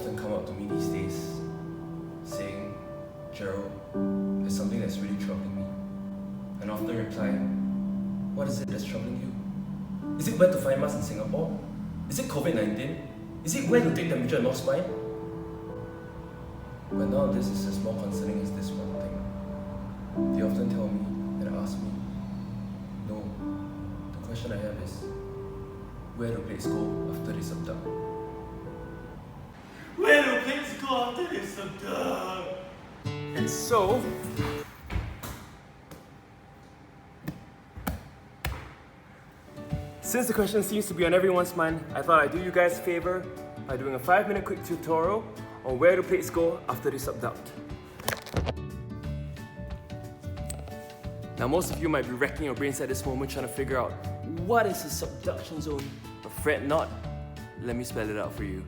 often come up to me these days saying, Jeryl, there's something that's really troubling me. And often reply, what is it that's troubling you? Is it where to find us in Singapore? Is it COVID-19? Is it where to take temperature in North Spine? But none of this is as more concerning as this one thing. They often tell me and ask me, no, the question I have is, where do plates go after they subduct? Where do plates go after they subduct? And so, since the question seems to be on everyone's mind, I thought I'd do you guys a favor by doing a 5-minute quick tutorial on where do plates go after they subduct. Now most of you might be racking your brains at this moment trying to figure out what is a subduction zone, but fret not, let me spell it out for you.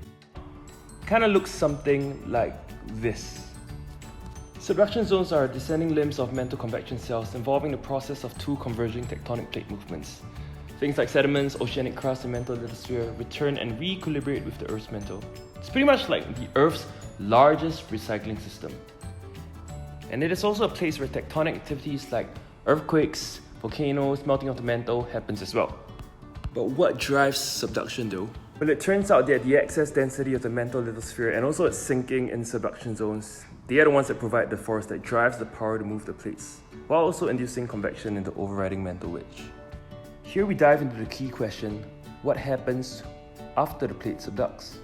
Kinda looks something like this. Subduction zones are descending limbs of mantle convection cells involving the process of two converging tectonic plate movements. Things like sediments, oceanic crust, and mantle lithosphere return and re-equilibrate with the Earth's mantle. It's pretty much like the Earth's largest recycling system. And it is also a place where tectonic activities like earthquakes, volcanoes, melting of the mantle happens as well. But what drives subduction though? Well, it turns out that the excess density of the mantle lithosphere and also its sinking in subduction zones, they are the ones that provide the force that drives the power to move the plates, while also inducing convection in the overriding mantle wedge. Here we dive into the key question, what happens after the plate subducts?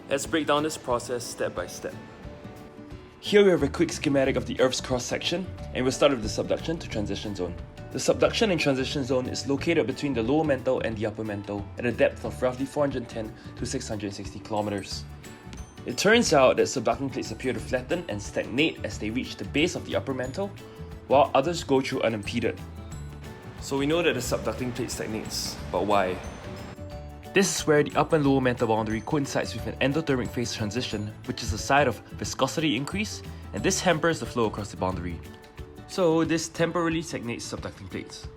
Let's break down this process step by step. Here we have a quick schematic of the Earth's cross-section, and we'll start with the subduction to transition zone. The subduction and transition zone is located between the lower mantle and the upper mantle at a depth of roughly 410 to 660 kilometers. It turns out that subducting plates appear to flatten and stagnate as they reach the base of the upper mantle, while others go through unimpeded. So we know that the subducting plate stagnates, but why? This is where the upper and lower mantle boundary coincides with an endothermic phase transition, which is a side of viscosity increase, and this hampers the flow across the boundary. So this temporarily stagnates subducting plates.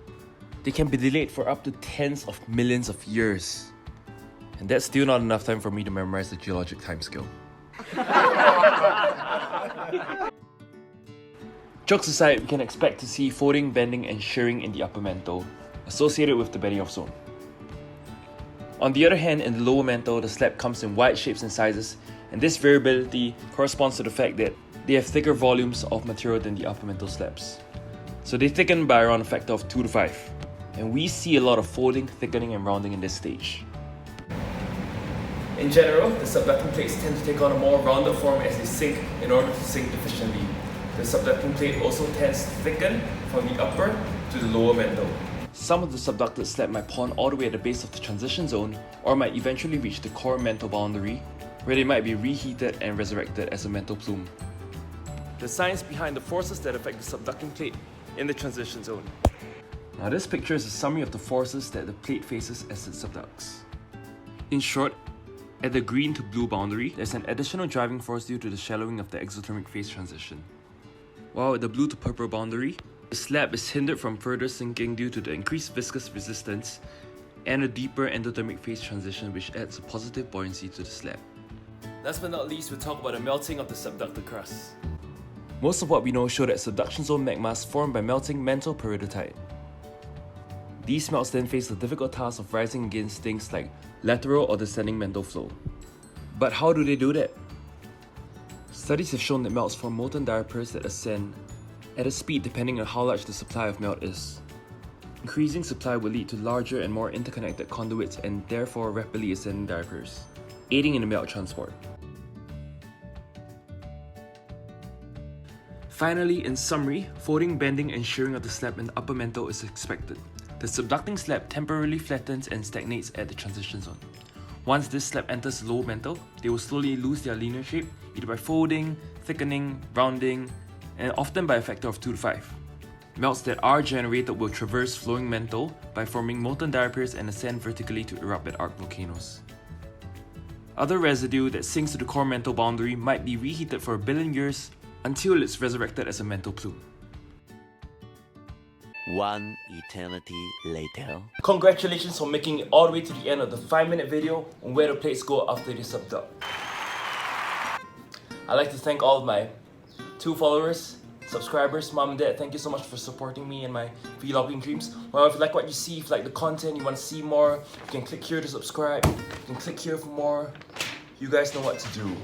They can be delayed for up to tens of millions of years. And that's still not enough time for me to memorize the geologic timescale. Jokes aside, we can expect to see folding, bending, and shearing in the upper mantle, associated with the bending off zone. On the other hand, in the lower mantle, the slab comes in wide shapes and sizes, and this variability corresponds to the fact that they have thicker volumes of material than the upper mantle slabs. So they thicken by around a factor of 2 to 5. And we see a lot of folding, thickening, and rounding in this stage. In general, the subducting plates tend to take on a more rounded form as they sink in order to sink efficiently. The subducting plate also tends to thicken from the upper to the lower mantle. Some of the subducted slab might pond all the way at the base of the transition zone, or might eventually reach the core mantle boundary, where they might be reheated and resurrected as a mantle plume. The science behind the forces that affect the subducting plate in the transition zone. Now this picture is a summary of the forces that the plate faces as it subducts. In short, at the green to blue boundary, there's an additional driving force due to the shallowing of the exothermic phase transition. While at the blue to purple boundary, the slab is hindered from further sinking due to the increased viscous resistance and a deeper endothermic phase transition which adds a positive buoyancy to the slab. Last but not least, we'll talk about the melting of the subducted crust. Most of what we know show that subduction zone magmas formed by melting mantle peridotite. These melts then face the difficult task of rising against things like lateral or descending mantle flow. But how do they do that? Studies have shown that melts form molten diapers that ascend at a speed depending on how large the supply of melt is. Increasing supply will lead to larger and more interconnected conduits and therefore rapidly ascending diapers, aiding in the melt transport. Finally, in summary, folding, bending, and shearing of the slab in the upper mantle is expected. The subducting slab temporarily flattens and stagnates at the transition zone. Once this slab enters the lower mantle, they will slowly lose their linear shape, either by folding, thickening, rounding, and often by a factor of 2 to 5. Melts that are generated will traverse flowing mantle by forming molten diapers and ascend vertically to erupt at arc volcanoes. Other residue that sinks to the core mantle boundary might be reheated for 1 billion years until it's resurrected as a mantle plume. One eternity later. Congratulations for making it all the way to the end of the 5-minute video on where the plates go after they subduct. I'd like to thank all of my 2 followers, subscribers, mom and dad. Thank you so much for supporting me in my vlogging dreams. Well, if you like what you see, if you like the content, you want to see more, you can click here to subscribe. You can click here for more. You guys know what to do.